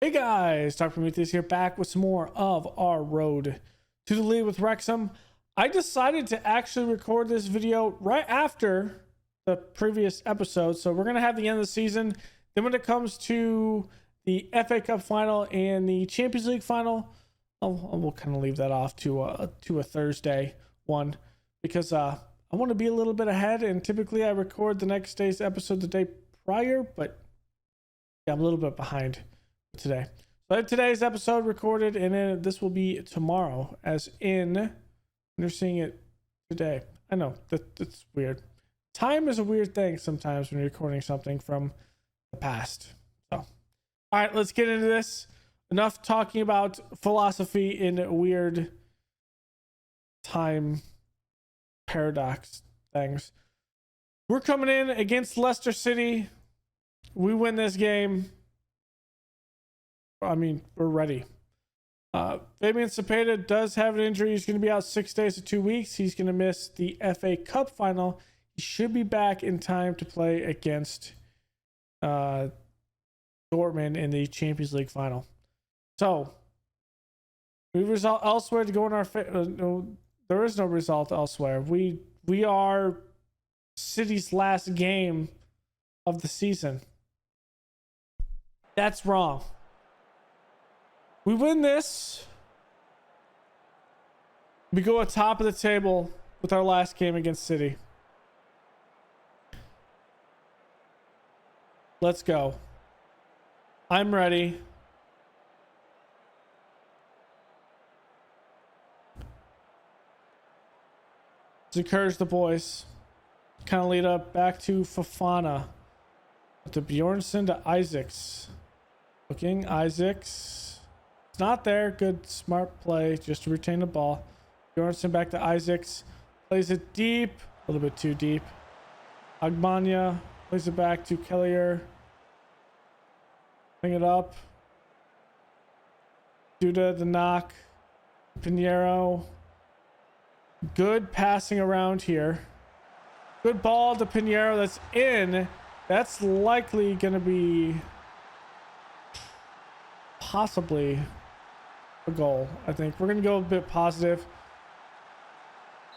Hey guys, Dr. Prometheus here, back with some more of our road to the league with Wrexham. I decided to actually record this video right after the previous episode, so we're going to have the end of the season. Then when it comes to the FA Cup final and the Champions League final, we'll kind of leave that off to a Thursday one, because I want to be a little bit ahead, and typically I record the next day's episode the day prior, but yeah, I'm a little bit behind today. So I have today's episode recorded, and then this will be tomorrow, as in you're seeing it today. I know that's weird. Time is a weird thing sometimes when you're recording something from the past. So all right, let's get into this. Enough talking about philosophy in weird time paradox things. We're coming in against Leicester City. We win this game. I mean, we're ready. Fabian Cepeda does have an injury. He's going to be out 6 days to 2 weeks. He's going to miss the FA Cup final. He should be back in time to play against Dortmund in the Champions League final. So, we result elsewhere to go in our no, there is no result elsewhere. We are City's last game of the season. That's wrong. We win this. We go atop of the table with our last game against City. Let's go. I'm ready. Let's encourage the boys. Kind of lead up back to Fofana. To Bjornsson to Isaacs. Looking, Isaacs. It's not there. Good, smart play just to retain the ball. Bjornsson back to Isaacs. Plays it deep. A little bit too deep. Agmania plays it back to Kellier. Bring it up. Duda the knock. Pinheiro. Good passing around here. Good ball to Pinheiro. That's in. That's likely going to be possibly a goal. I think we're going to go a bit positive.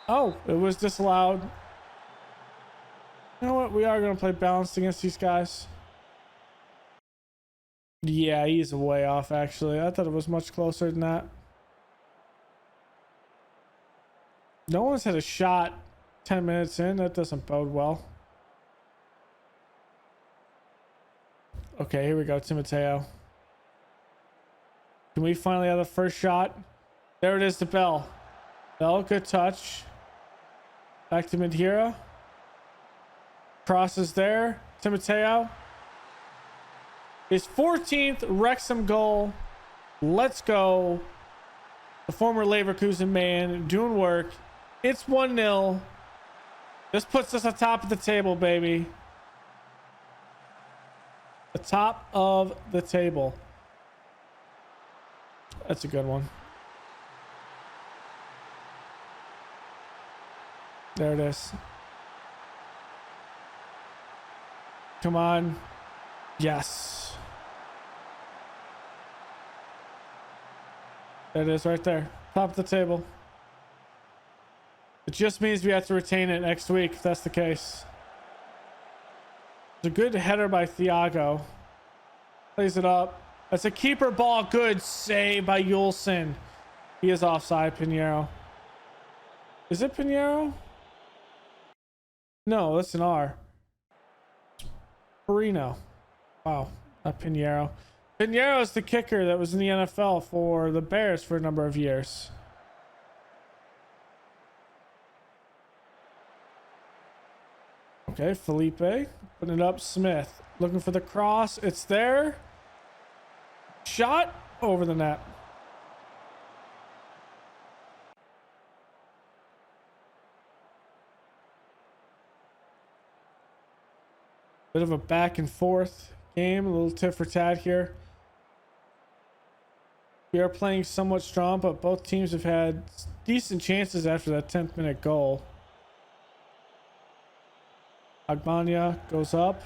Oh, it was disallowed. You know what? We are going to play balanced against these guys. Yeah, he's way off, actually. I thought it was much closer than that. No one's had a shot 10 minutes in. That doesn't bode well. Okay, here we go. Timoteo. Can we finally have the first shot? There it is to Bell. Bell, good touch. Back to Madhira. Crosses there. Timoteo. His 14th Wrexham goal. Let's go. The former Leverkusen man doing work. It's 1-0. This puts us on top of the table, baby. The top of the table. That's a good one. There it is. Come on. Yes. There it is right there. Top of the table. It just means we have to retain it next week if that's the case. It's a good header by Thiago. Plays it up. That's a keeper ball. Good save by Yulson. He is offside, Pinheiro. Is it Pinheiro? No, that's an R. Perino. Wow, not Pinheiro. Pinheiro is the kicker that was in the NFL for the Bears for a number of years. Okay, Felipe. Putting it up. Smith. Looking for the cross. It's there. Shot over the net. Bit of a back and forth game. A little tit for tat here. We are playing somewhat strong, but both teams have had decent chances after that 10th minute goal. Agmania goes up.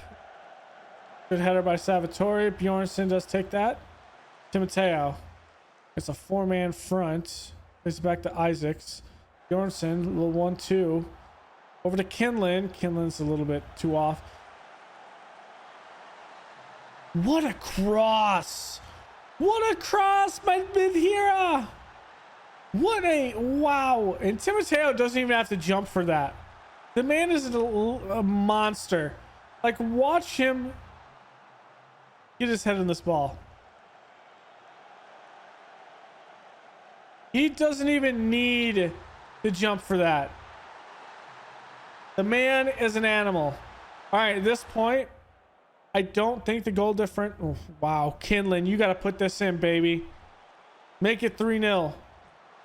Good header by Salvatore. Bjornsson does take that. Timoteo. It's a 4-man front. It's back to Isaacs. Bjornsson, little 1-2. Over to Kinlan. Kinlan's a little bit too off. What a cross! What a cross by Midhira! What a wow! And Timoteo doesn't even have to jump for that. The man is a monster. Like, watch him get his head in this ball. He doesn't even need to jump for that. The man is an animal. All right, at this point, I don't think the goal different. Oh, wow, Kinlan, you got to put this in, baby. Make it 3-0.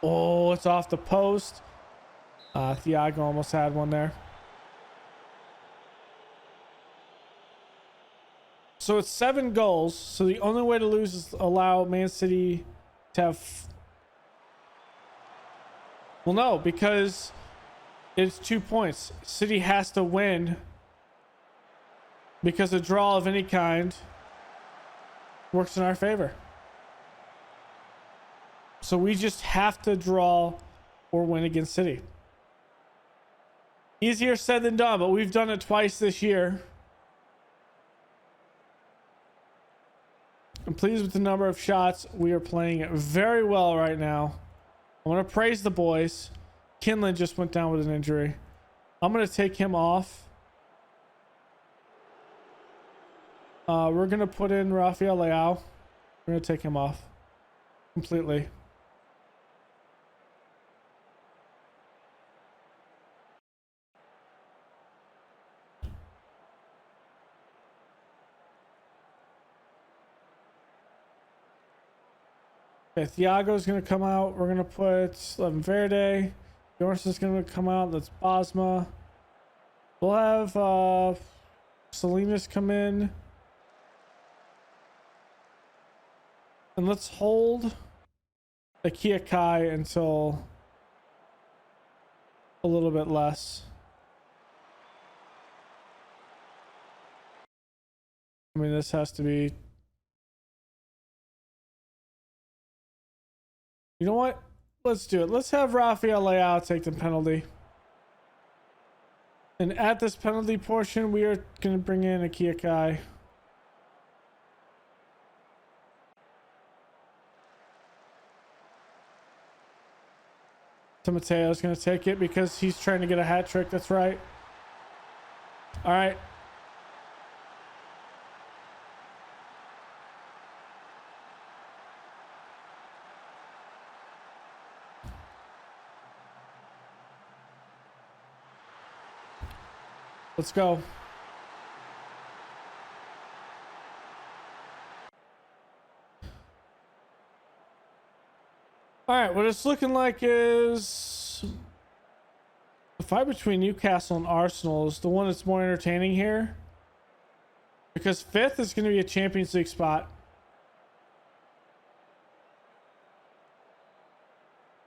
Oh, it's off the post. Thiago almost had one there. So it's 7 goals. So the only way to lose is allow Man City to have... Well, no, because it's 2 points. City has to win because a draw of any kind works in our favor. So we just have to draw or win against City. Easier said than done, but we've done it twice this year. I'm pleased with the number of shots. We are playing very well right now. I want to praise the boys. Kinlan just went down with an injury. I'm going to take him off. We're going to put in Rafael Leao. We're going to take him off completely. Okay, Thiago's going to come out. We're going to put Verde. Bjornsson's going to come out. That's Bosma. We'll have Salinas come in. And let's hold Akia Kai until a little bit less. I mean, this has to be... You know what? Let's do it. Let's have Rafael Leao take the penalty. And at this penalty portion, we are going to bring in Akia Kai. Mateo's going to take it because he's trying to get a hat trick. That's right. All right. Let's go. All right, what it's looking like is the fight between Newcastle and Arsenal is the one that's more entertaining here, because 5th is going to be a Champions League spot,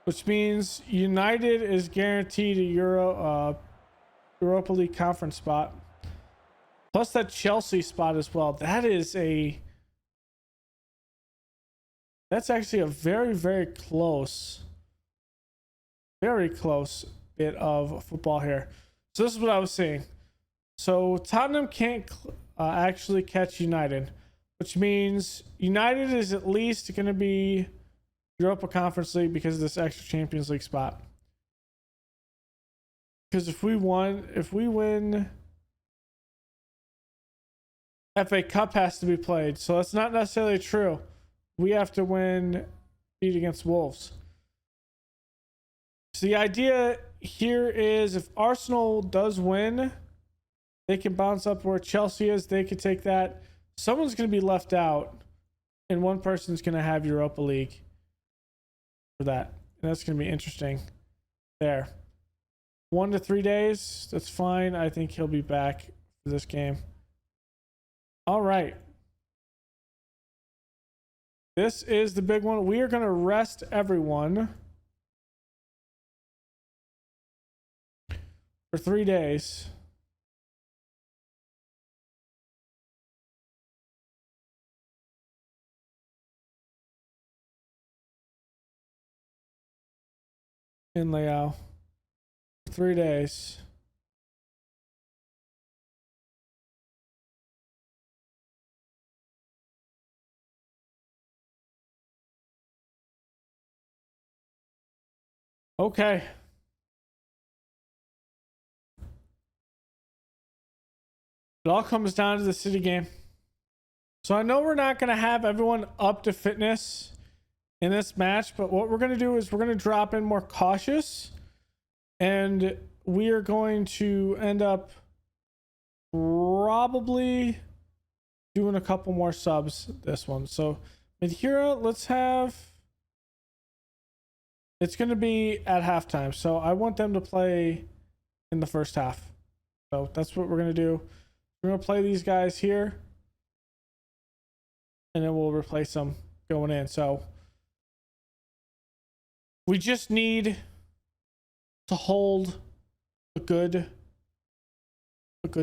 which means United is guaranteed a Europa League conference spot, plus that Chelsea spot as well. That's actually a very, very close bit of football here. So this is what I was saying. So Tottenham can't actually catch United, which means United is at least going to be Europa Conference League because of this extra Champions League spot. Because if we win, FA Cup has to be played. So that's not necessarily true. We have to beat against Wolves. So the idea here is if Arsenal does win, they can bounce up where Chelsea is. They could take that. Someone's going to be left out, and one person's going to have Europa League for that. And that's going to be interesting there. 1 to 3 days. That's fine. I think he'll be back for this game. All right. This is the big one. We are going to rest everyone for 3 days. in Leao. 3 days. Okay. It all comes down to the City game. So I know we're not going to have everyone up to fitness in this match, but what we're going to do is we're going to drop in more cautious, and we are going to end up probably doing a couple more subs this one. So Madhira, let's have, it's going to be at halftime, so I want them to play in the first half. So that's what we're going to do. We're going to play these guys here, and then we'll replace them going in. So we just need to hold a good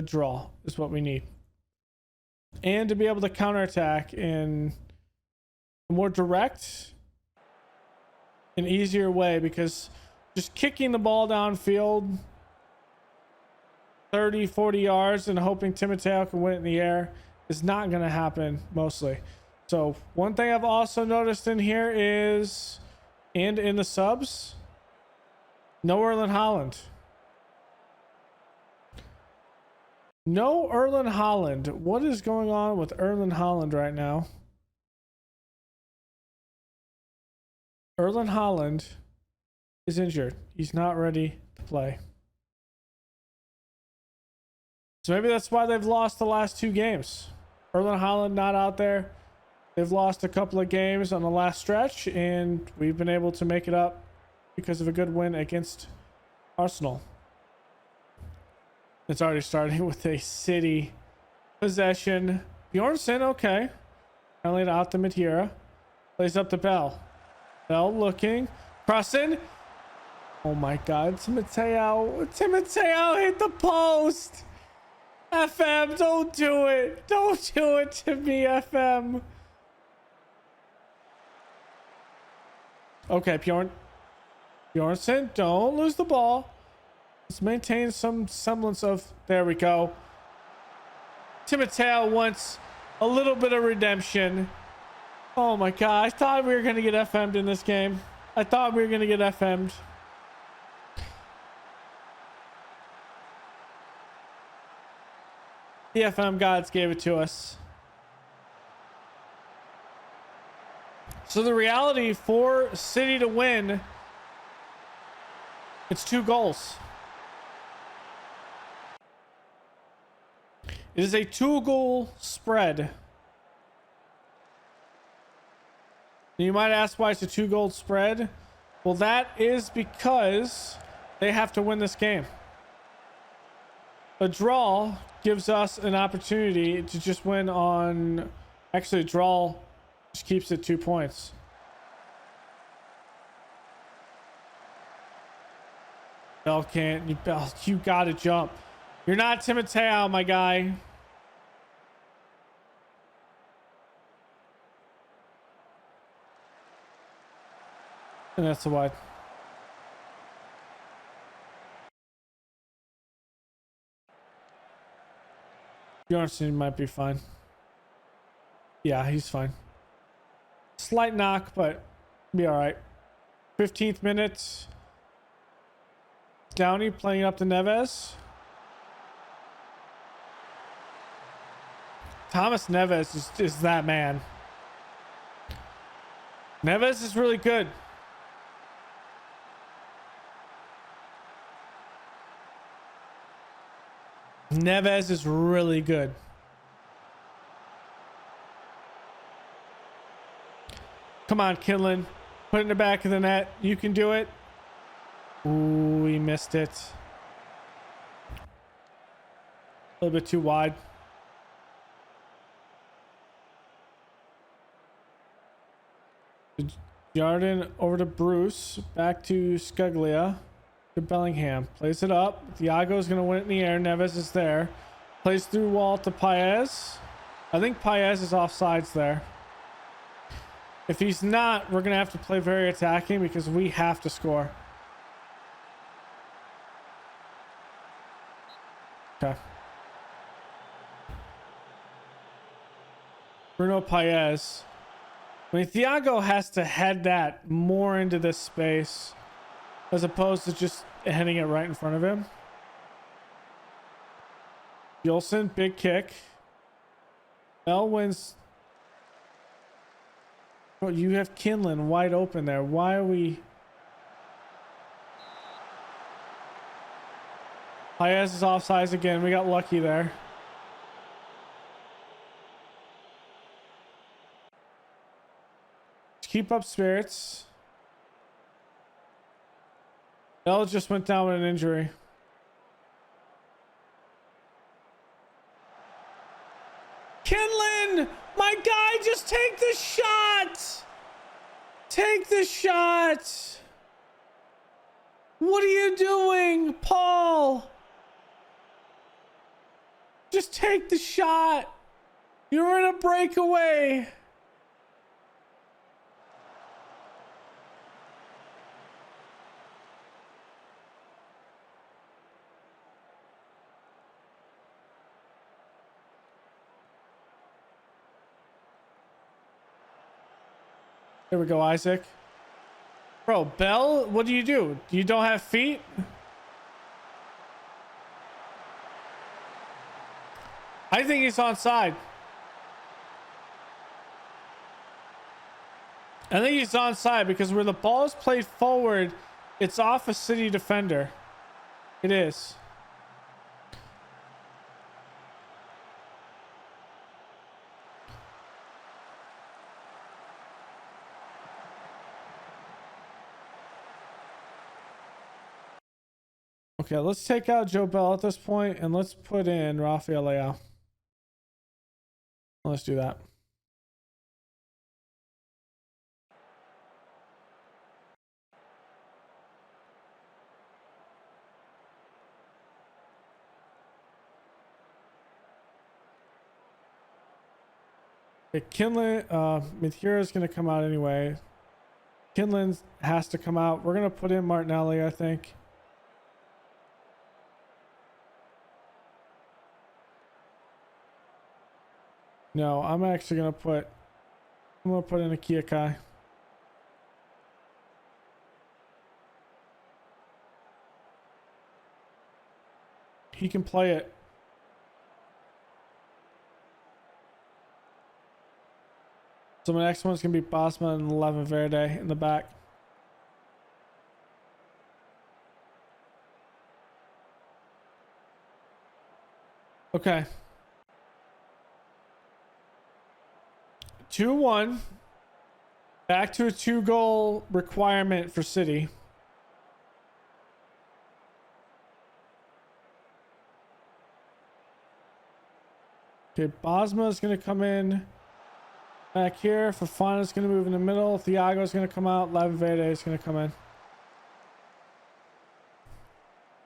draw is what we need, and to be able to counterattack in a more direct and easier way, because just kicking the ball downfield 30-40 yards and hoping Timoteo can win it in the air is not going to happen mostly. So one thing I've also noticed in here is, and in the subs, no Erling Haaland. No Erling Haaland. What is going on with Erling Haaland right now? Erling Haaland is injured. He's not ready to play. So maybe that's why they've lost the last 2 games. Erling Haaland not out there. They've lost a couple of games on the last stretch, and we've been able to make it up because of a good win against Arsenal. It's already starting with a City possession. Bjornsson, okay. Finally out to Madhira. Plays up to Bell. Bell looking. Crossing. Oh my God. Timoteo hit the post. FM, don't do it. Don't do it to me, FM. Okay, Bjornsson, don't lose the ball. Let's maintain some semblance of... There we go. Timoteo wants a little bit of redemption. Oh my God. I thought we were going to get FM'd in this game. I thought we were going to get FM'd. The FM gods gave it to us. So the reality for City to win, it's 2 goals. It is a 2-goal spread. You might ask why it's a 2-goal spread. Well, that is because they have to win this game. A draw gives us an opportunity to just win on... Actually, a draw just keeps it 2 points. Bell can't. Bell, you gotta jump. You're not Timoteo, my guy. And that's a wide. Bjornsson might be fine. Yeah, he's fine. Slight knock, but be all right. 15th minute. Downey playing up to Neves. Thomas Neves is that man. Neves is really good. Neves is really good. Come on, Kinlan. Put it in the back of the net. You can do it. Ooh, he missed it. A little bit too wide. Jordan over to Bruce. Back to Scuglia. To Bellingham. Plays it up. Thiago's going to win it in the air. Neves is there. Plays through wall to Paez. I think Paez is offsides there. If he's not, we're going to have to play very attacking because we have to score. Okay. Bruno Paez. I mean, Thiago has to head that more into this space as opposed to just heading it right in front of him. Gilson, big kick. Bell wins. Oh, you have Kinlan wide open there. Why are we... Paez is offsides again. We got lucky there. Keep up spirits. Bell just went down with an injury. Kinlan! My guy, just take the shot! Take the shot! What are you doing, Paul? Just take the shot. You're in a breakaway. There we go, Isaac. Bro, Bell, what do? You don't have feet? I think he's onside. I think he's onside because where the ball is played forward, it's off a City defender. It is. Okay, let's take out Joe Bell at this point and let's put in Rafael Leao. Let's do that. Okay, Kinlan, Mithira is going to come out anyway. Kinlan has to come out. We're going to put in Martinelli, I think. No, I'm actually going to put... I'm going to put in a Kiakai. He can play it. So my next one's going to be Bosma and 11 Verde in the back. Okay. 2-1. Back to a 2-goal requirement for City. Okay, Bosma is going to come in back here. Fofana is going to move in the middle. Thiago is going to come out. Lavin Verde is going to come in.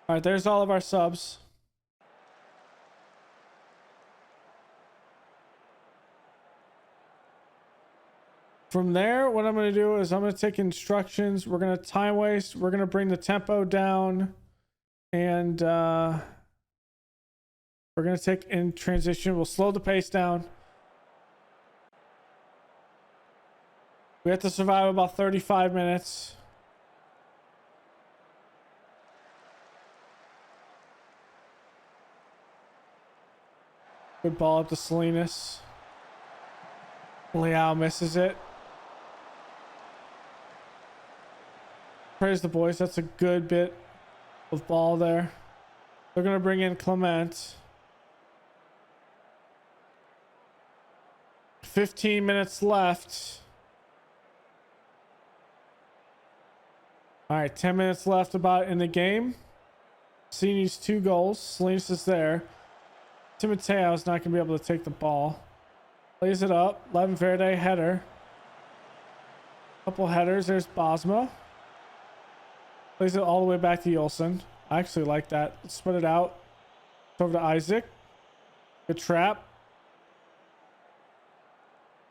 All right, there's all of our subs. From there, what I'm going to do is I'm going to take instructions. We're going to time waste. We're going to bring the tempo down. And we're going to take in transition. We'll slow the pace down. We have to survive about 35 minutes. Good ball up to Salinas. Leao misses it. Praise the boys. That's a good bit of ball there. They're going to bring in Clement. 15 minutes left. All right, 10 minutes left about in the game. C needs 2 goals. Salinas is there. Timoteo is not going to be able to take the ball. Plays it up. Levin Verde header. Couple headers. There's Bosma. Plays it all the way back to Yolson. I actually like that. Let's spread it out. It's over to Isaac. Good trap.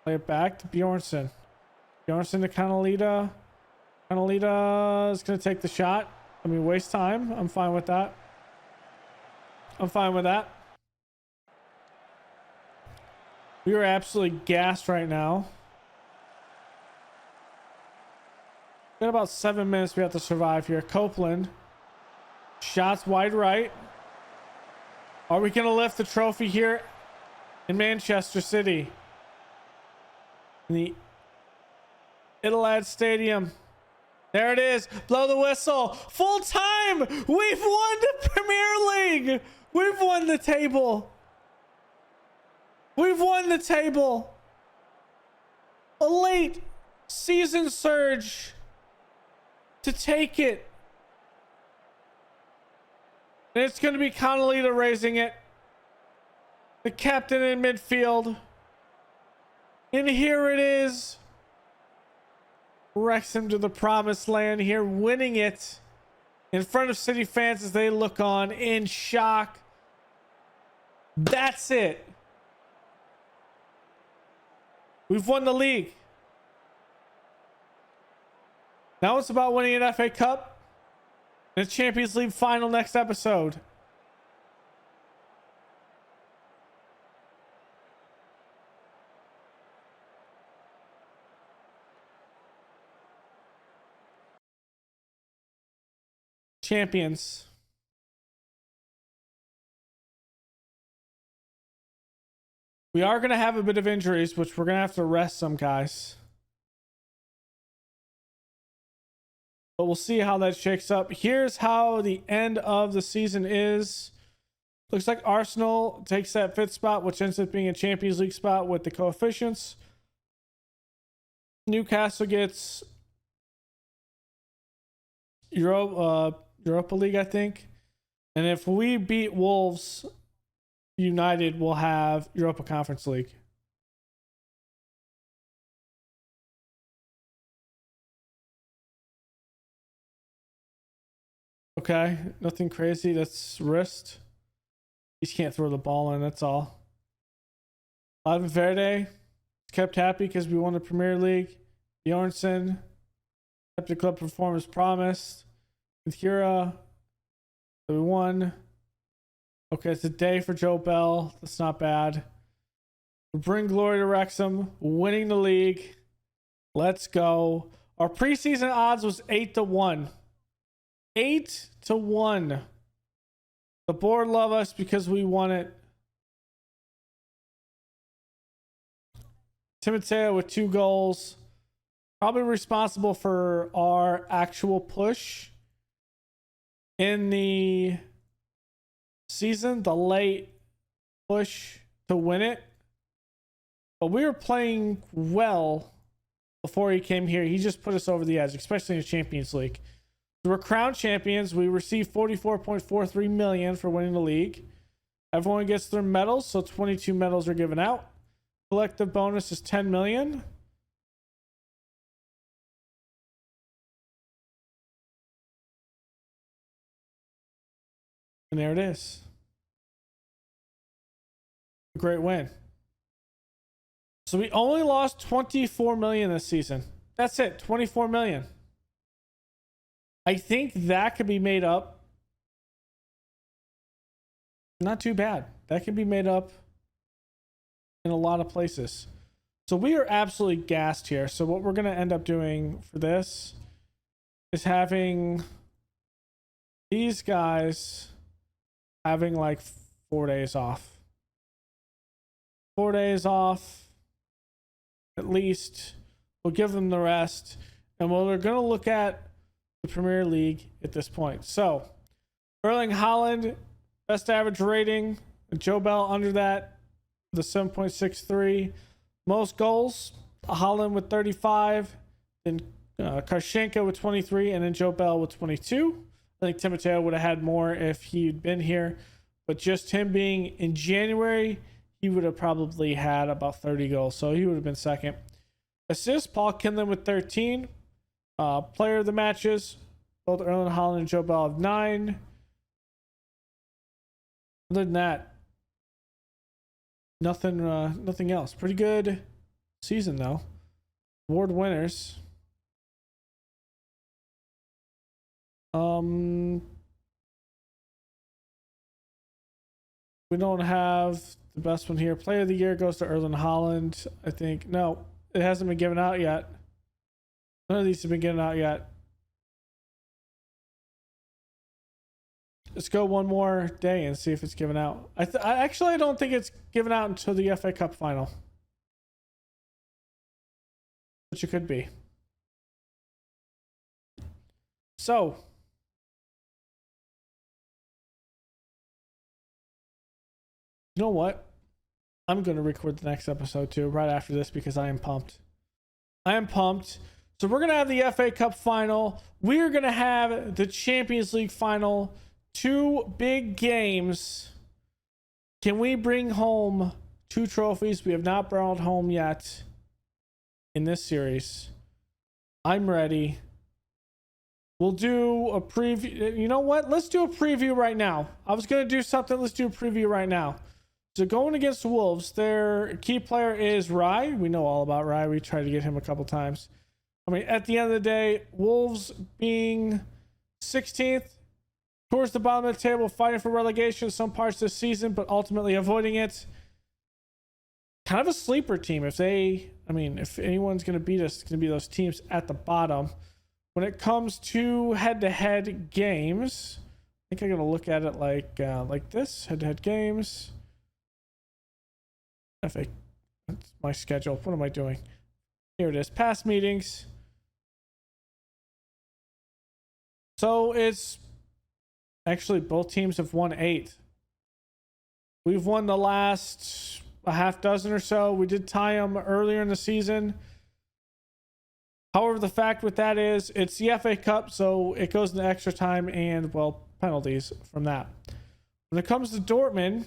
Play it back to Bjornsson. Bjornsson to Canalita. Canalita is going to take the shot. I mean, waste time. I'm fine with that. I'm fine with that. We are absolutely gassed right now. Got about 7 minutes we have to survive here. Copeland. Shots wide right. Are we going to lift the trophy here in Manchester City? In the Etihad Stadium. There it is. Blow the whistle. Full time. We've won the Premier League. We've won the table. We've won the table. A late season surge to take it. And it's going to be Conolita raising it. The captain in midfield. And here it is. Wrexham to the promised land here, winning it in front of City fans as they look on in shock. That's it. We've won the league. Now it's about winning an FA Cup and a Champions League final next episode. Champions. We are going to have a bit of injuries, which we're going to have to rest some guys. But we'll see how that shakes up. Here's how the end of the season is. Looks like Arsenal takes that fifth spot, which ends up being a Champions League spot with the coefficients. Newcastle gets Europa League, I think. And if we beat Wolves, United will have Europa Conference League. Okay, nothing crazy. That's wrist. He just can't throw the ball in, that's all. Ivan Verde kept happy because we won the Premier League. Bjornsson kept the club performance promised. Kira, we won. Okay, it's a day for Joe Bell. That's not bad. We bring glory to Wrexham, winning the league. Let's go. Our preseason odds was 8-1. 8-1. The board love us because we won it. Timoteo with 2 goals. Probably responsible for our actual push in the season, the late push to win it. But we were playing well before he came here. He just put us over the edge, especially in the Champions League. So we're crowned champions. We received 44.43 million for winning the league. Everyone gets their medals, so 22 medals are given out. Collective bonus is 10 million. And there it is. A great win. So we only lost 24 million this season. That's it, 24 million. I think that could be made up. Not too bad. That can be made up in a lot of places. So we are absolutely gassed here. So what we're going to end up doing for this is having these guys having like 4 days off. 4 days off. At least we'll give them the rest. And we're going to look at the Premier League at this point. So Erling Haaland, best average rating. Joe Bell under that, the 7.63. Most goals, Haaland with 35. Then Karshenko with 23. And then Joe Bell with 22. I think Timoteo would have had more if he'd been here. But just him being in January, he would have probably had about 30 goals. So he would have been second. Assists, Paul Kinlan with 13. Player of the matches, both Erling Haaland and Joe Bell have 9. Other than that, nothing else. Pretty good season though. Award winners. We don't have the best one here. Player of the year goes to Erling Haaland, I think. No, it hasn't been given out yet. None of these have been given out yet. Let's go one more day and see if it's given out. I actually don't think it's given out until the FA Cup final, which it could be. So, you know what? I'm going to record the next episode too, right after this, because I am pumped. I am pumped. So we're going to have the FA Cup final. We're going to have the Champions League final. 2 big games. Can we bring home 2 trophies we have not brought home yet in this series? I'm ready. We'll do a preview. You know what? Let's do a preview right now. I was going to do something. Let's do a preview right now. So going against Wolves, their key player is Rye. We know all about Rye. We tried to get him a couple times. I mean, at the end of the day, Wolves being 16th, towards the bottom of the table, fighting for relegation some parts this season, but ultimately avoiding it. Kind of a sleeper team. If anyone's going to beat us, it's going to be those teams at the bottom. When it comes to head-to-head games, I think I'm going to look at it like this. Head-to-head games. FA. That's my schedule. What am I doing? Here it is. Past meetings. So it's actually both teams have won 8. We've won the last a half dozen or so. We did tie them earlier in the season. However, the fact with that is it's the FA Cup, so it goes into extra time and, well, penalties from that. When it comes to Dortmund,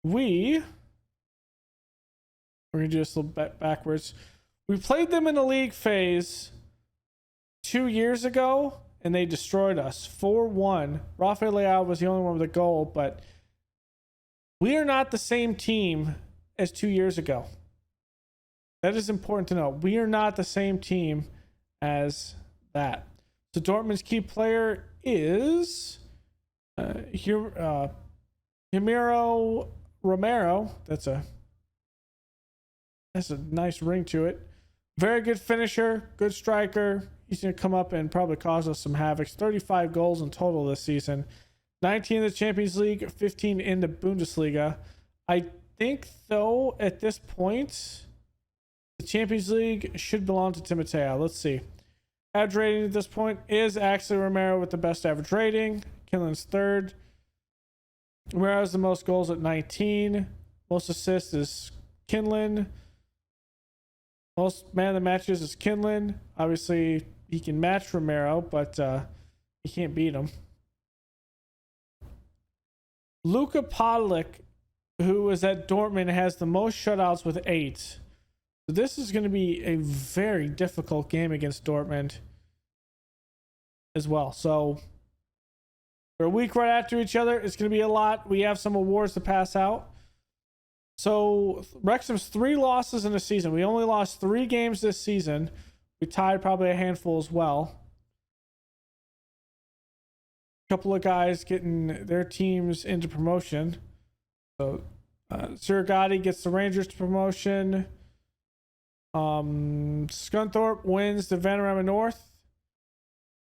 we're going to do this a little bit backwards. We played them in the league phase 2 years ago, and they destroyed us 4-1. Rafael Leao was the only one with a goal, but we are not the same team as 2 years ago. That is important to know. We are not the same team as that. So Dortmund's key player is Ramiro Romero. That's a nice ring to it. Very good finisher, good striker. He's going to come up and probably cause us some havoc. 35 goals in total this season. 19 in the Champions League, 15 in the Bundesliga. I think, though, at this point, the Champions League should belong to Timothea. Let's see. Average rating at this point is actually Romero with the best average rating. Kinlan's third. Romero has the most goals at 19. Most assists is Kinlan. Most man of the matches is Kinlan. Obviously, he can match Romero, but he can't beat him. Luka Podolak, who was at Dortmund, has the most shutouts with 8. So this is going to be a very difficult game against Dortmund as well. So we're a week right after each other. It's going to be a lot. We have some awards to pass out. So Wrexham's 3 losses in the season. We only lost 3 games this season. We tied probably a handful as well. A couple of guys getting their teams into promotion. So Surigati gets the Rangers to promotion. Scunthorpe wins the Vanarama North.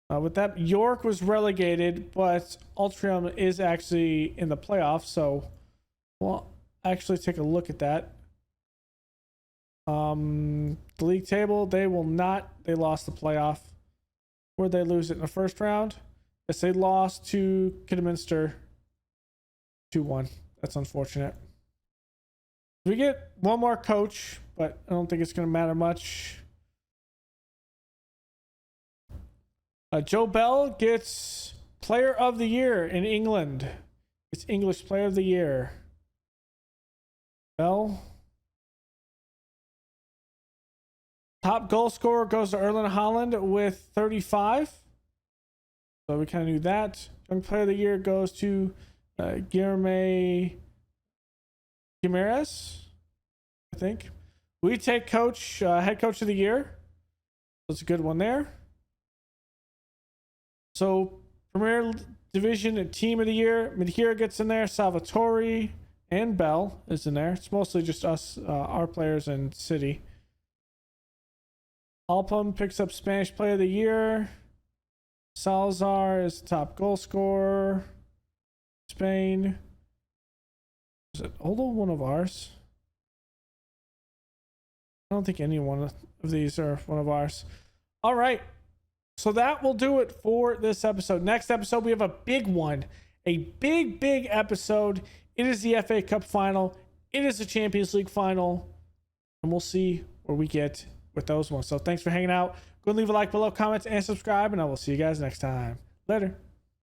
With that, York was relegated, but Altrincham is actually in the playoffs. So we'll actually take a look at that. The league table, they will not. They lost the playoff. Where'd they lose it in the first round? Yes, they lost to Kidderminster 2-1. That's unfortunate. We get one more coach, but I don't think it's going to matter much. Joe Bell gets Player of the Year in England. It's English Player of the Year. Bell. Top goal scorer goes to Erling Haaland with 35. So we kind of knew that. Young Player of the Year goes to Guilherme Guimarães, I think. We take coach, head coach of the year. That's a good one there. So Premier Division and Team of the Year. Madhira gets in there. Salvatore and Bell is in there. It's mostly just us, our players, and City. Alpum picks up Spanish Player of the Year. Salazar is the top goal scorer. Spain. Is it Olo one of ours? I don't think any one of these are one of ours. All right. So that will do it for this episode. Next episode, we have a big one. A big episode. It is the FA Cup final. It is the Champions League final. And we'll see where we get with those ones. So thanks for hanging out. Go and leave a like below, comments, and subscribe. And I will see you guys next time. Later.